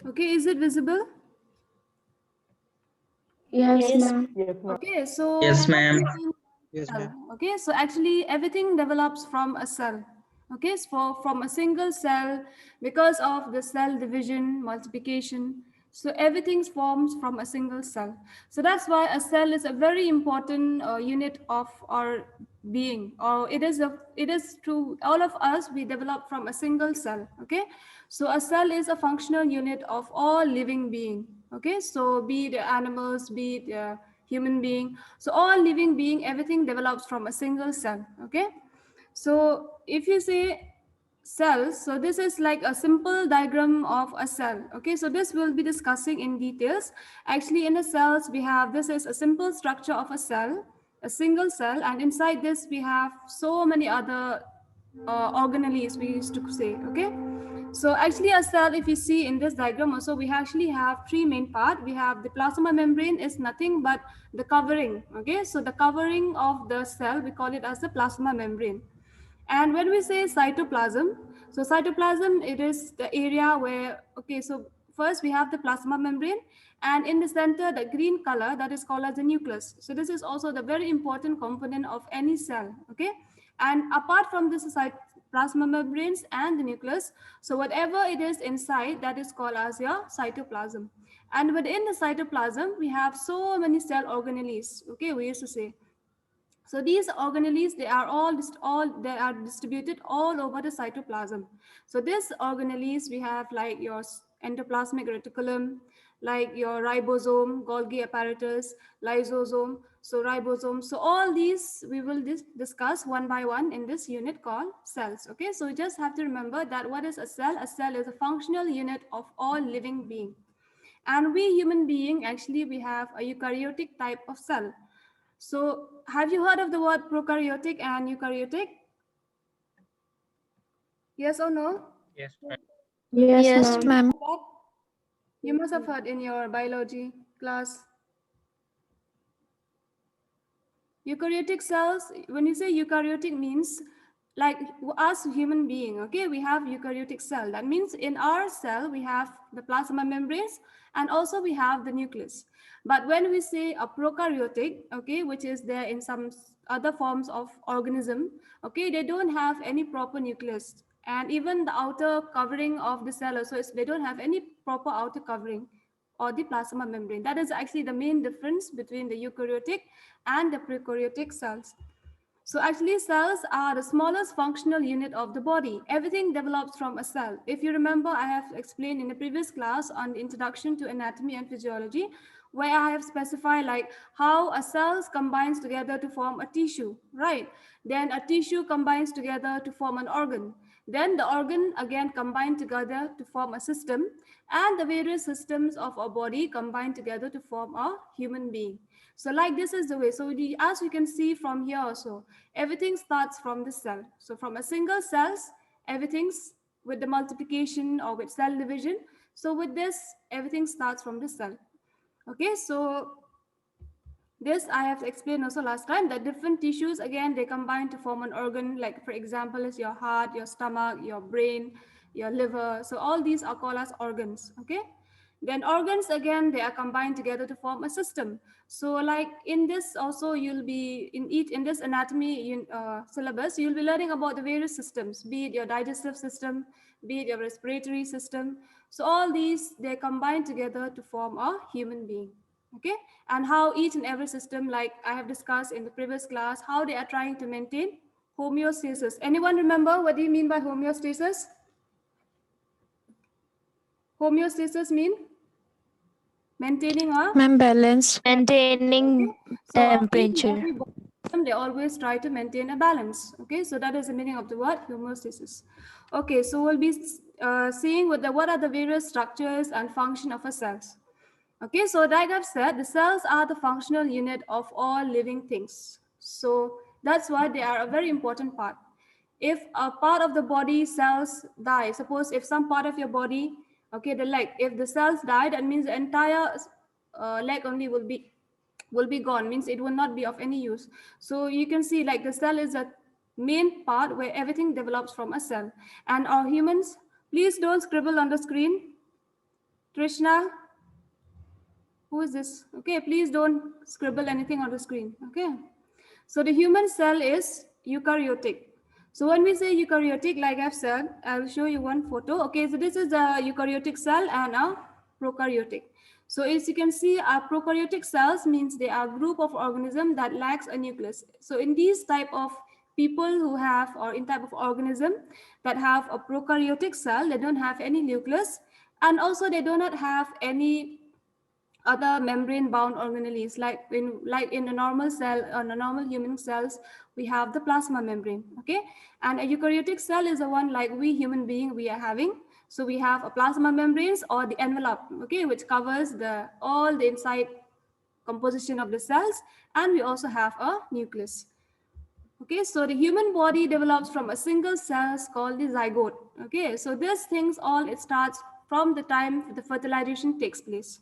Okay, is it visible? Yes, Yes. ma'am. Yes, ma'am. Okay, so Yes, ma'am. Yes, cell. ma'am. Okay, so actually everything develops from a cell. Okay, so from a single cell, because of the cell division, multiplication, so everything forms from a single cell. So that's why a cell is a very important unit of our being, or it is true. All of us we develop from a single cell. Okay, so a cell is a functional unit of all living being. Okay, so be it animals, be it human being, so all living being, everything develops from a single cell. Okay, so if you say cells, so this is like a simple diagram of a cell. Okay, so this we'll be discussing in details. Actually, in the cells we have, this is a simple structure of a cell, a single cell, and inside this we have so many other organelles, we used to say. Okay, so actually a cell, if you see in this diagram also, we actually have three main parts. We have the plasma membrane is nothing but the covering. Okay, so the covering of the cell, we call it as the plasma membrane. And when we say cytoplasm, so cytoplasm, it is the area where, okay, so first we have the plasma membrane, and in the center, the green color, that is called as the nucleus. So this is also the very important component of any cell. Okay, and apart from this plasma membranes and the nucleus, so whatever it is inside, that is called as your cytoplasm. And within the cytoplasm, we have so many cell organelles. Okay, we used to say, so these organelles, they are they are distributed all over the cytoplasm. So these organelles, we have like your endoplasmic reticulum, like your ribosome, Golgi apparatus, lysosome, so ribosome. So all these we will discuss one by one in this unit called cells. Okay, so you just have to remember that what is a cell? A cell is a functional unit of all living being. And we human being, actually, we have a eukaryotic type of cell. So have you heard of the word prokaryotic and eukaryotic? Yes or no? Yes, ma'am. Yes, Yes, ma'am. ma'am. You must have heard in your biology class. Eukaryotic cells, when you say eukaryotic, means like us human being, okay, we have eukaryotic cell. That means in our cell, we have the plasma membranes and also we have the nucleus. But when we say a prokaryotic, okay, which is there in some other forms of organism, okay, they don't have any proper nucleus. And even the outer covering of the cell also, they don't have any proper outer covering or the plasma membrane. That is actually the main difference between the eukaryotic and the prokaryotic cells. So actually cells are the smallest functional unit of the body. Everything develops from a cell. If you remember, I have explained in the previous class on the introduction to anatomy and physiology, where I have specified like how a cells combines together to form a tissue, right? Then a tissue combines together to form an organ. Then the organ again combine together to form a system, and the various systems of our body combine together to form a human being. So like this is the way. So as you can see from here also, everything starts from the cell. So from a single cells, everything's with the multiplication or with cell division. So with this, everything starts from the cell. Okay, so this I have explained also last time, that different tissues, again, they combine to form an organ, like for example, is your heart, your stomach, your brain, your liver. So all these are called as organs, okay? Then organs, again, they are combined together to form a system. So like in this also, you'll be, in this anatomy syllabus, you'll be learning about the various systems, be it your digestive system, be it your respiratory system. So all these, they combine together to form a human being. Okay, and how each and every system, like I have discussed in the previous class, how they are trying to maintain homeostasis. Anyone remember what do you mean by homeostasis? Homeostasis mean maintaining a Ma'am, balance. okay. Maintaining So each and temperature. every body system, they always try to maintain a balance. Okay, so that is the meaning of the word homeostasis. Okay, so we'll be seeing what are the various structures and function of a cells. Okay, so like I've said, the cells are the functional unit of all living things. So that's why they are a very important part. If a part of the body cells die, suppose if some part of your body Okay, the leg. If the cells die, that means the entire leg only will be gone, means it will not be of any use. So you can see like the cell is a main part where everything develops from a cell. And our humans, please don't scribble on the screen. Trishna, who is this? Okay, please don't scribble anything on the screen. Okay, so the human cell is eukaryotic. So when we say eukaryotic, like I've said, I'll show you one photo. Okay, so this is a eukaryotic cell and a prokaryotic. So as you can see, our prokaryotic cells means they are a group of organism that lacks a nucleus. So in these type of people who have, or in type of organism that have a prokaryotic cell, they don't have any nucleus, and also they do not have any other membrane bound organelles. Like in a normal cell, on a normal human cells, we have the plasma membrane. Okay, and a eukaryotic cell is the one like we human being we are having. So we have a plasma membranes or the envelope, okay, which covers the all the inside composition of the cells, and we also have a nucleus. Okay, so the human body develops from a single cell called the zygote. Okay, so these things all, it starts from the time the fertilization takes place.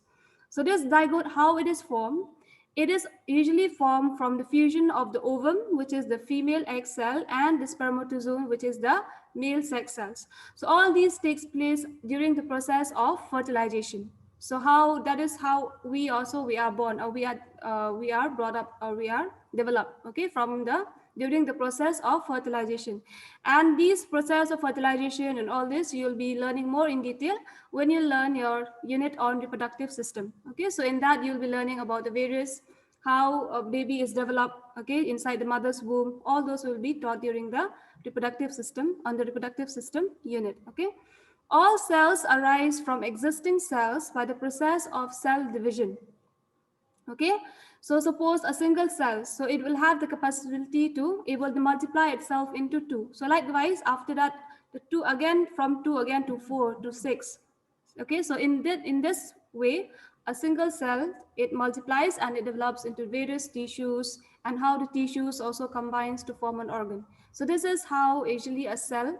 So this zygote, how it is formed? It is usually formed from the fusion of the ovum, which is the female egg cell, and the spermatozoon, which is the male sex cells. So all these takes place during the process of fertilization. So how that is how we also we are born, or we are brought up, or we are developed. Okay, from the during the process of fertilization. And this process of fertilization and all this you'll be learning more in detail when you learn your unit on reproductive system. Okay, so in that you'll be learning about the various how a baby is developed, okay, inside the mother's womb. All those will be taught during the reproductive system, on the reproductive system unit. Okay, all cells arise from existing cells by the process of cell division. Okay, so suppose a single cell, so it will have the capacity to able to multiply itself into two. So likewise after that, the two again, from two again to four to six. Okay, so in this way, a single cell, it multiplies and it develops into various tissues, and how the tissues also combines to form an organ. So this is how actually a cell,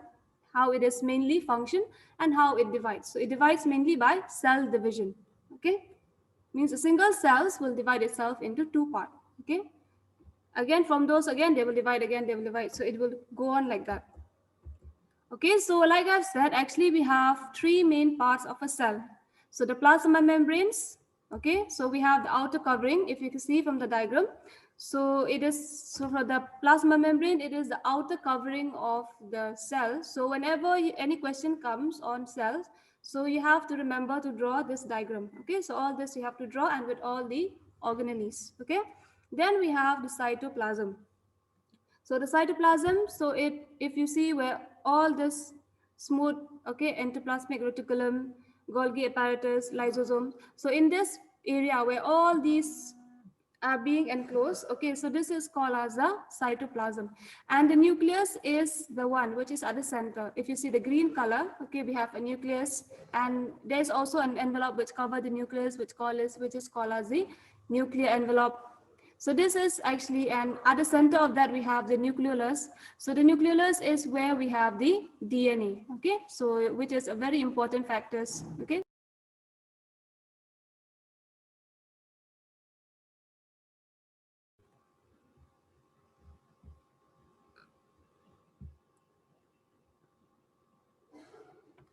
how it is mainly function, and how it divides. So it divides mainly by cell division. Okay, means a single cells will divide itself into two parts. Okay, again from those, again they will divide, again they will divide, so it will go on like that. Okay, so like I've said, actually we have three main parts of a cell. So the plasma membranes, okay, so we have the outer covering, if you can see from the diagram. So it is, so for the plasma membrane, it is the outer covering of the cell. So whenever any question comes on cells, so you have to remember to draw this diagram. Okay, so all this you have to draw, and with all the organelles. Okay, then we have the cytoplasm. So the cytoplasm, so if you see where all this smooth, okay, endoplasmic reticulum, Golgi apparatus, lysosome. So in this area where all these are being enclosed, okay, so this is called as the cytoplasm. And the nucleus is the one which is at the center. If you see the green color, okay, we have a nucleus, and there's also an envelope which covers the nucleus, which is called as the nuclear envelope. So this is actually, and at the center of that we have the nucleolus. So the nucleolus is where we have the DNA, okay, so which is a very important factors. Okay,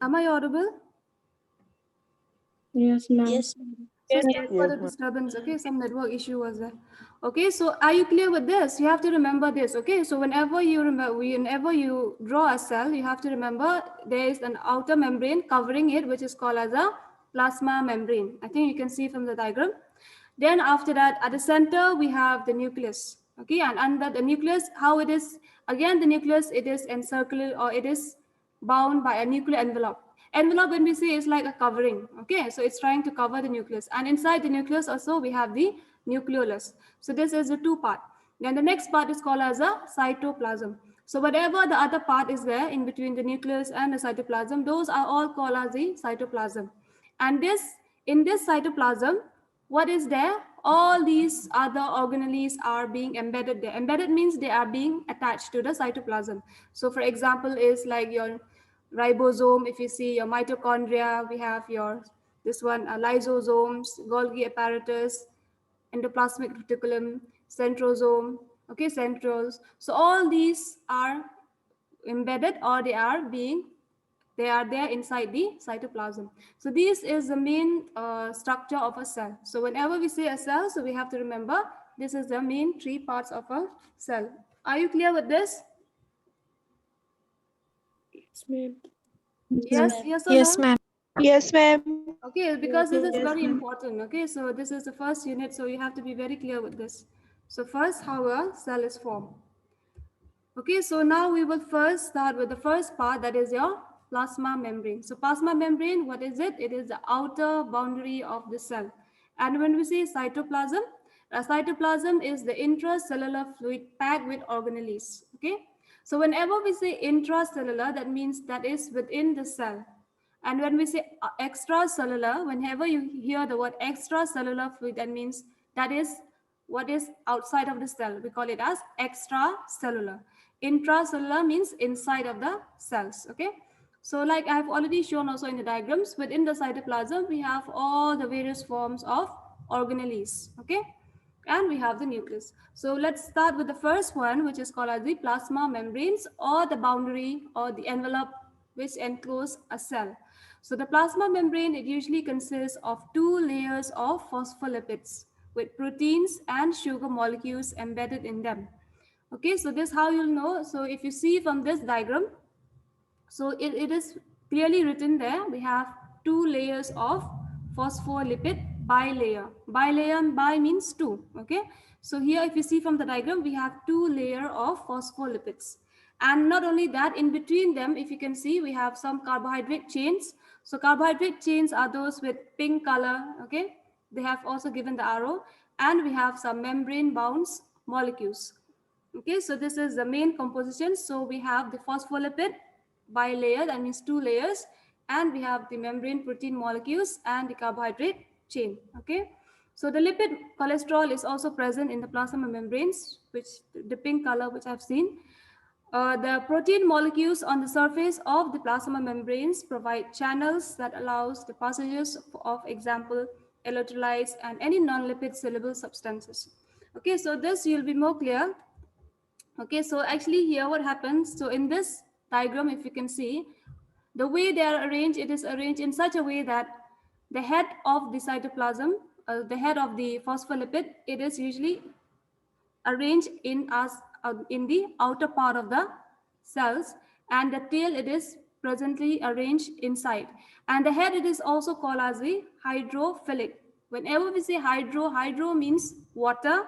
am I audible? Yes, ma'am. Yes. So Yes. sorry for Yes, the ma'am. disturbance. Okay, some network issue was there. Okay, so are you clear with this? You have to remember this. Okay, so whenever you remember, whenever you draw a cell, you have to remember there is an outer membrane covering it, which is called as a plasma membrane. I think you can see from the diagram. Then after that, at the center we have the nucleus. Okay, and under the nucleus, how it is, again the nucleus, it is encircled, or it is bound by a nuclear envelope. Envelope, when we say, is like a covering. Okay, so it's trying to cover the nucleus, and inside the nucleus also we have the nucleolus. So this is the two part. Then the next part is called as a cytoplasm. So whatever the other part is there in between the nucleus and the cytoplasm, those are all called as the cytoplasm. And this, in this cytoplasm, what is there? All these other organelles are being embedded there. Embedded means they are being attached to the cytoplasm. So for example is like your ribosome. If you see your mitochondria, we have your this one lysosomes, Golgi apparatus, endoplasmic reticulum, centrosome, okay, centrols. So all these are embedded, or they are there inside the cytoplasm. So this is the main structure of a cell. So whenever we say a cell, so we have to remember this is the main three parts of a cell. Are you clear with this? Yes, ma'am. Yes or Yes, no? ma'am. Yes, ma'am. Okay, because this is Yes, very ma'am. important. Okay, so this is the first unit, so you have to be very clear with this. So first, how a cell is formed. Okay, so now we will first start with the first part, that is your plasma membrane. So plasma membrane, what is it? It is the outer boundary of the cell. And when we say cytoplasm, cytoplasm is the intracellular fluid packed with organelles. Okay, so whenever we say intracellular, that means that is within the cell. And when we say extracellular, whenever you hear the word extracellular fluid, that means that is what is outside of the cell. We call it as extracellular. Intracellular means inside of the cells. Okay. So like I have already shown also in the diagrams, within the cytoplasm, we have all the various forms of organelles. Okay. And we have the nucleus. So let's start with the first one, which is called as the plasma membranes, or the boundary or the envelope which enclose a cell. So the plasma membrane, it usually consists of two layers of phospholipids with proteins and sugar molecules embedded in them. Okay, so this how you'll know. So if you see from this diagram, so it is clearly written there. We have two layers of phospholipid bilayer. Bilayer, bi means two. Okay. So here, if you see from the diagram, we have two layer of phospholipids. And not only that, in between them, if you can see, we have some carbohydrate chains. So carbohydrate chains are those with pink color. Okay. They have also given the arrow. And we have some membrane bound molecules. Okay, so this is the main composition. So we have the phospholipid bilayer, that means two layers, and we have the membrane protein molecules and the carbohydrate chain. Okay, so the lipid cholesterol is also present in the plasma membranes, which the pink color which I've seen. The protein molecules on the surface of the plasma membranes provide channels that allows the passages of example electrolytes and any non-lipid soluble substances. Okay, so this you'll be more clear. Okay, so actually here what happens, so in this diagram, if you can see, the way they are arranged, it is arranged in such a way that the head of the cytoplasm, the head of the phospholipid, it is usually arranged in the outer part of the cells, and the tail, it is presently arranged inside. And the head, it is also called as the hydrophilic. Whenever we say hydro means water,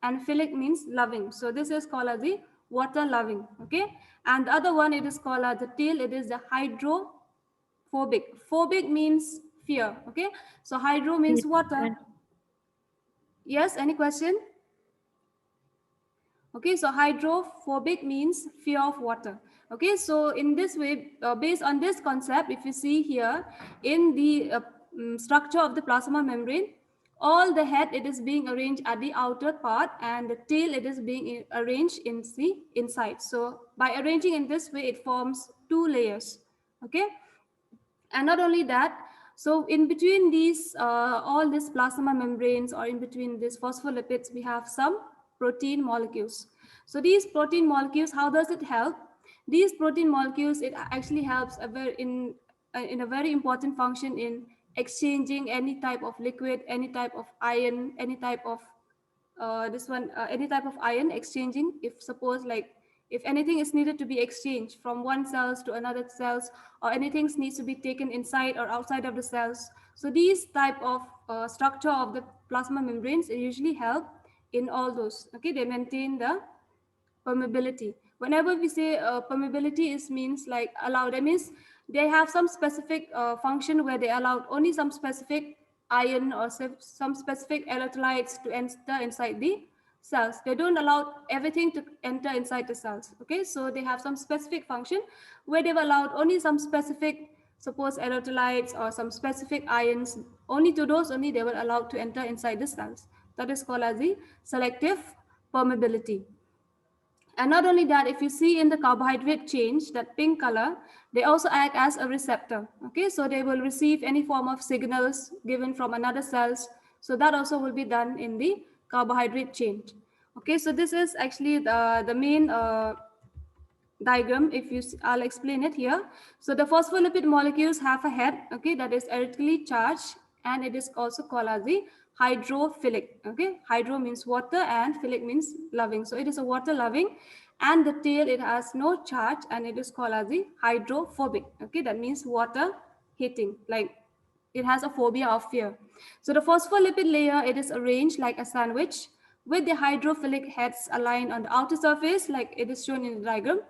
and philic means loving. So this is called as the water loving. Okay, and the other one, it is called as the tail, it is the hydrophobic. Phobic means fear. Okay, so hydro means water. Yes, any question? Okay, so hydrophobic means fear of water. Okay, so in this way, based on this concept, if you see here in the structure of the plasma membrane, all the head, it is being arranged at the outer part, and the tail, it is being arranged in the inside. So by arranging in this way, it forms two layers. Okay, and not only that, so in between these all these plasma membranes, or in between these phospholipids, we have some protein molecules. So these protein molecules, how does it help? These protein molecules, it actually helps in a very important function in exchanging any type of liquid, any type of ion, any type of any type of ion exchanging. If suppose like if anything is needed to be exchanged from one cells to another cells, or anything needs to be taken inside or outside of the cells, so these type of structure of the plasma membranes usually help in all those. Okay, they maintain the permeability. Whenever we say permeability is means like allowed, that means they have some specific function where they allowed only some specific ion or some specific electrolytes to enter inside the cells. They don't allow everything to enter inside the cells. Okay, so they have some specific function where they've allowed only some specific, suppose electrolytes or some specific ions, only to those only they were allowed to enter inside the cells. That is called as the selective permeability. And not only that, if you see in the carbohydrate change, that pink color, they also act as a receptor. Okay, so they will receive any form of signals given from another cells. So that also will be done in the carbohydrate change. Okay, so this is actually the main diagram. If you I'll explain it here. So the phospholipid molecules have a head, okay, that is electrically charged, and it is also called as the hydrophilic. Okay, hydro means water and philic means loving, so it is a water loving, and the tail, it has no charge, and it is called as the hydrophobic. Okay, that means water hating, like it has a phobia of fear. So the phospholipid layer, it is arranged like a sandwich with the hydrophilic heads aligned on the outer surface, like it is shown in the diagram,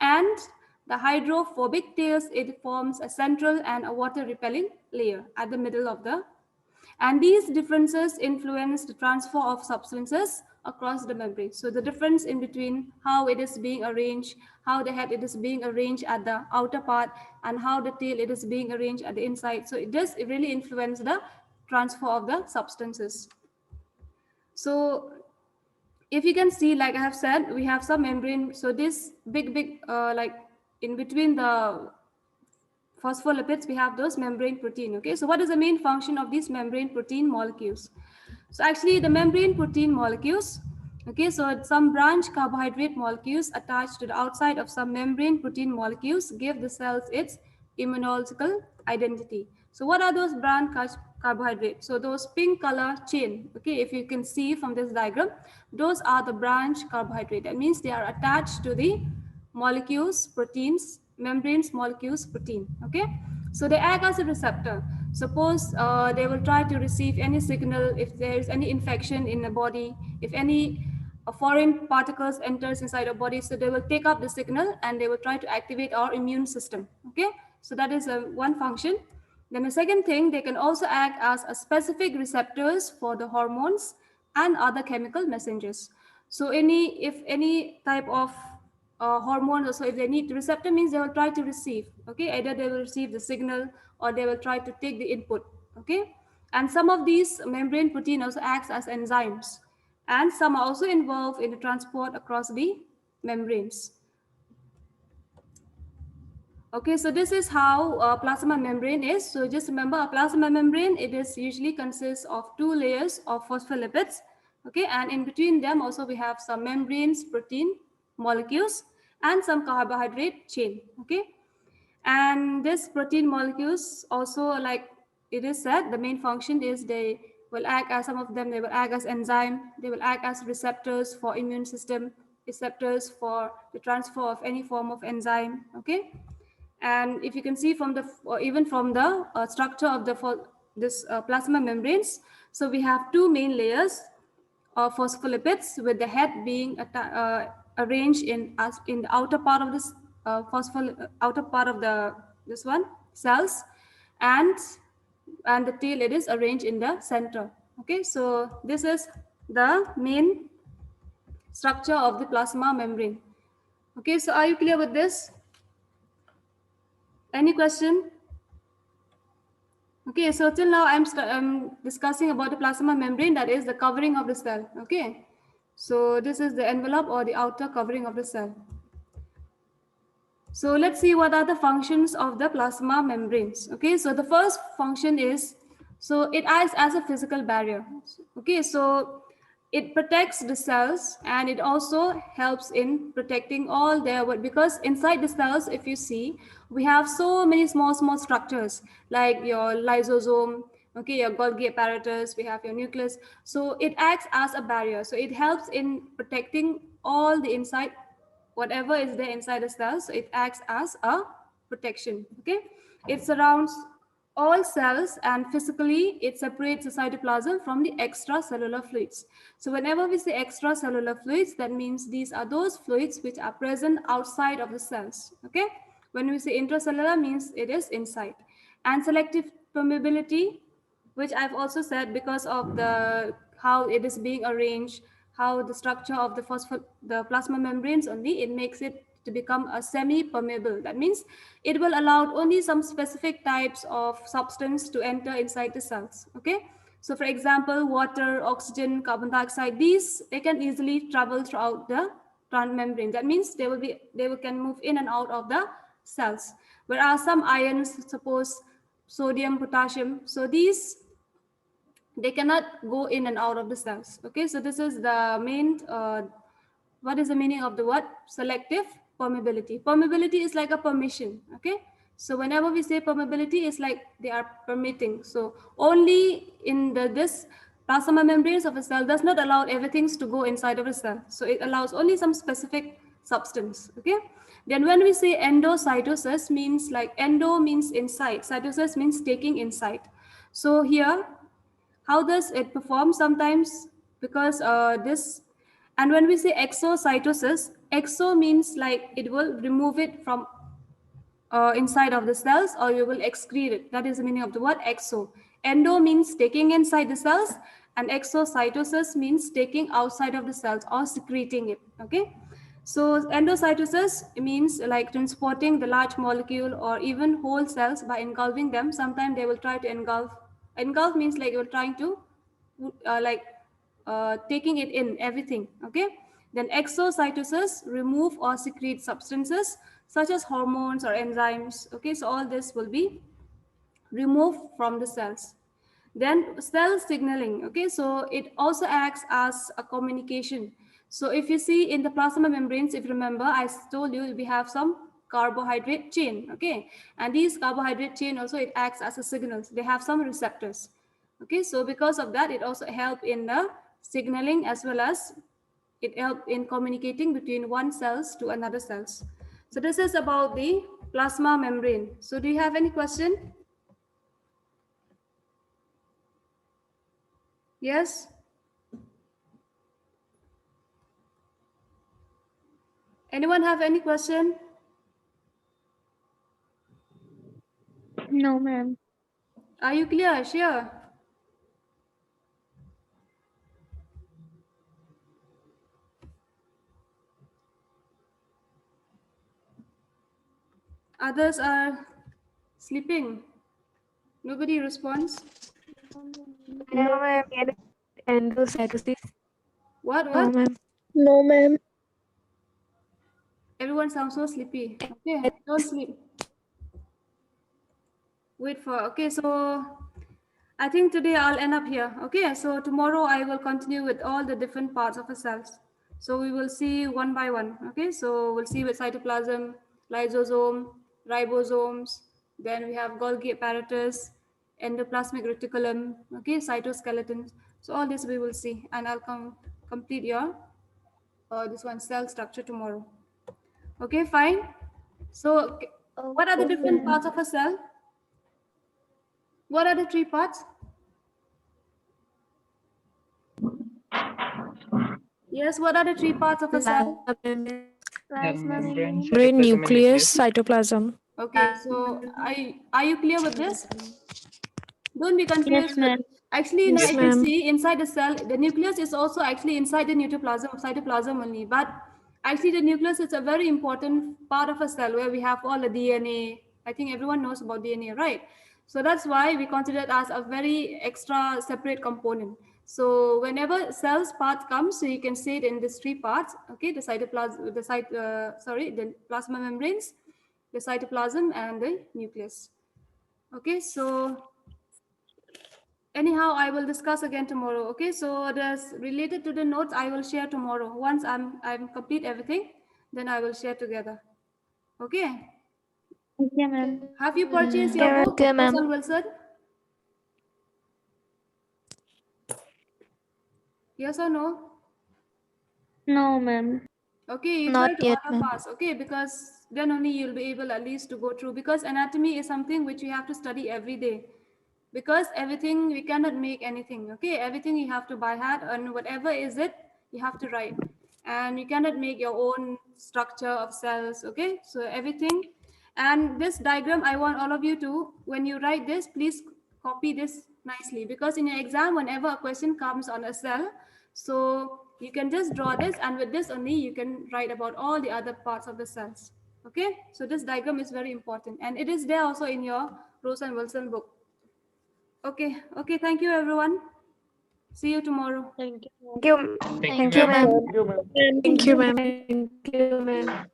and the hydrophobic tails, it forms a central and a water repelling layer at the middle of the, and these differences influence the transfer of substances across the membrane. So the difference in between how it is being arranged, how the head, it is being arranged at the outer part, and how the tail, it is being arranged at the inside. So it does really influence the transfer of the substances. So if you can see, like I have said, we have some membrane. So this big, like in between the phospholipids, we have those membrane protein. Okay, so what is the main function of these membrane protein molecules? So actually the membrane protein molecules, okay, so some branch carbohydrate molecules attached to the outside of some membrane protein molecules give the cells its immunological identity. So what are those branch carbohydrates? So those pink color chain, okay, if you can see from this diagram, those are the branch carbohydrate. That means they are attached to the molecules, proteins, membranes, molecules, protein. Okay, so they act as a receptor. Suppose they will try to receive any signal if there is any infection in the body, if any foreign particles enters inside our body, so they will take up the signal and they will try to activate our immune system. Okay, so that is one function. Then the second thing, they can also act as a specific receptors for the hormones and other chemical messengers. So if any type of hormones also, if they need receptor, means they will try to receive. Okay, either they will receive the signal or they will try to take the input. Okay, and some of these membrane protein also acts as enzymes, and some are also involved in the transport across the membranes. Okay, so this is how plasma membrane is. So just remember, a plasma membrane, it is usually consists of two layers of phospholipids. Okay, and in between them also we have some membranes, protein molecules, and some carbohydrate chain. Okay, and this protein molecules also, like it is said, the main function is they will act as, some of them, they will act as enzyme, they will act as receptors for immune system, receptors for the transfer of any form of enzyme. Okay, and if you can see from the, or even from the structure of the this plasma membranes, so we have two main layers of phospholipids, with the head being arranged in the outer part of this outer part of the this one cells, and the tail, it is arranged in the center. Okay, so this is the main structure of the plasma membrane. Okay, so are you clear with this? Any question? Okay, so till now I'm discussing about the plasma membrane, that is the covering of the cell. Okay, so this is the envelope or the outer covering of the cell. So let's see what are the functions of the plasma membranes. Okay, so the first function is, so it acts as a physical barrier. Okay, so it protects the cells, and it also helps in protecting all their work, because inside the cells, if you see, we have so many small structures like your lysosome, okay, your Golgi apparatus, we have your nucleus. So it acts as a barrier, so it helps in protecting all the inside, whatever is there inside the cells. So it acts as a protection. Okay, it surrounds all cells, and physically it separates the cytoplasm from the extracellular fluids. So whenever we say extracellular fluids, that means these are those fluids which are present outside of the cells. Okay, when we say intracellular, means it is inside. And selective permeability, which I've also said, because of the how it is being arranged, how the structure of the plasma membranes only, it makes it to become a semi-permeable. That means it will allow only some specific types of substance to enter inside the cells. Okay, so for example, water, oxygen, carbon dioxide, these, they can easily travel throughout the transmembrane. That means they can move in and out of the cells. Whereas some ions, suppose sodium, potassium, so these, they cannot go in and out of the cells. Okay, so this is the main, what is the meaning of the word selective permeability? Permeability is like a permission. Okay, so whenever we say permeability, it's like they are permitting. So only in this plasma membranes of a cell does not allow everything to go inside of a cell. So it allows only some specific substance. Okay, then when we say endocytosis, means like endo means inside, cytosis means taking inside. So here, how does it perform? Sometimes because this, and when we say exocytosis, exo means like it will remove it from inside of the cells, or you will excrete it. That is the meaning of the word exo. Endo means taking inside the cells, and exocytosis means taking outside of the cells or secreting it. Okay, so endocytosis means like transporting the large molecule or even whole cells by engulfing them. Sometimes they will try to engulf means like you're trying to taking it in everything. Okay, then exocytosis, remove or secrete substances such as hormones or enzymes. Okay, so all this will be removed from the cells. Then cell signaling. Okay, so it also acts as a communication. So if you see in the plasma membranes, if you remember, I told you we have some carbohydrate chain. Okay, and these carbohydrate chain also, it acts as a signal. They have some receptors. Okay, so because of that, it also help in the signaling, as well as it help in communicating between one cells to another cells. So this is about the plasma membrane. So do you have any question? Yes? Anyone have any question? No, ma'am. Are you clear? Sure. Others are sleeping. Nobody responds. No, ma'am. Endocytosis. What? No, What? ma'am. No, ma'am. Everyone sounds so sleepy. Okay, don't sleep. Wait for. Okay, so I think today I'll end up here. Okay, so tomorrow I will continue with all the different parts of a cells. So we will see one by one. Okay, so we'll see with cytoplasm, lysosome, ribosomes. Then we have Golgi apparatus, endoplasmic reticulum. Okay, cytoskeleton. So all this we will see, and I'll complete your this one cell structure tomorrow. Okay, fine. So what are the different parts of a cell? What are the three parts? Yes, what are the three parts of a cell? Membrane, nucleus, cytoplasm. Okay, so are you clear with this? Don't be confused with. Actually, now Yes, if you ma'am. see inside the cell, the nucleus is also actually inside the cytoplasm only. But actually, the nucleus is a very important part of a cell where we have all the DNA. I think everyone knows about DNA, right? So that's why we consider it as a very extra separate component. So whenever cells part comes, so you can say it in these three parts. Okay, the cytoplasm, the plasma membranes, the cytoplasm, and the nucleus. Okay, so anyhow, I will discuss again tomorrow. Okay, so that's related to the notes I will share tomorrow. Once I'm complete everything, then I will share together. Okay. Okay, ma'am. Have you purchased your book, Okay, ma'am. Wilson Wilson? Yes or no? No, ma'am. Okay, you Not try to yet, auto ma'am. pass. Okay, because then only you'll be able at least to go through. Because anatomy is something which you have to study every day. Because everything, we cannot make anything. Okay, everything you have to by heart, and whatever is it, you have to write. And you cannot make your own structure of cells. Okay, so everything. And this diagram, I want all of you to, when you write this, please copy this nicely, because in your exam, whenever a question comes on a cell, so you can just draw this, and with this only you can write about all the other parts of the cells. Okay, so this diagram is very important, and it is there also in your Rose and Wilson book. Okay, okay, thank you everyone. See you tomorrow. Thank you. Thank you, ma'am. Thank you, ma'am. Thank you, ma'am.